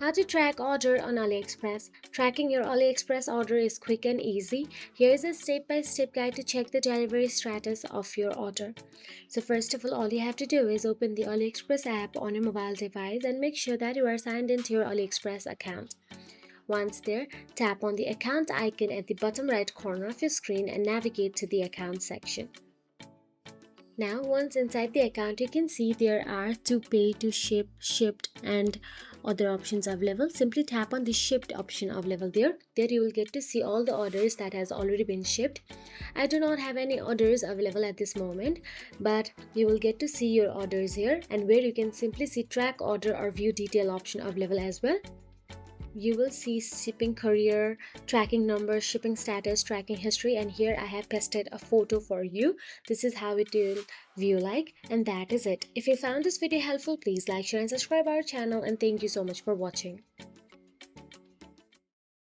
How to track order on AliExpress. Tracking your AliExpress order is quick and easy. Here is a step-by-step guide to check the delivery status of your order. So first of all you have to do is open the AliExpress app on your mobile device and make sure that you are signed into your AliExpress account. Once there, tap on the account icon at the bottom right corner of your screen and navigate to the account section. Now, once inside the account, you can see there are to pay, to ship, shipped, and other options available. Simply tap on the shipped option available there. There you will get to see all the orders that has already been shipped. I do not have any orders available at this moment, but you will get to see your orders here, and where you can simply see track order or view detail option available as well. You will see shipping courier, tracking number, shipping status, tracking history, and here I have pasted a photo for you. This is how it will view like, and that is it. If you found this video helpful, please like, share and subscribe our channel, and thank you so much for watching.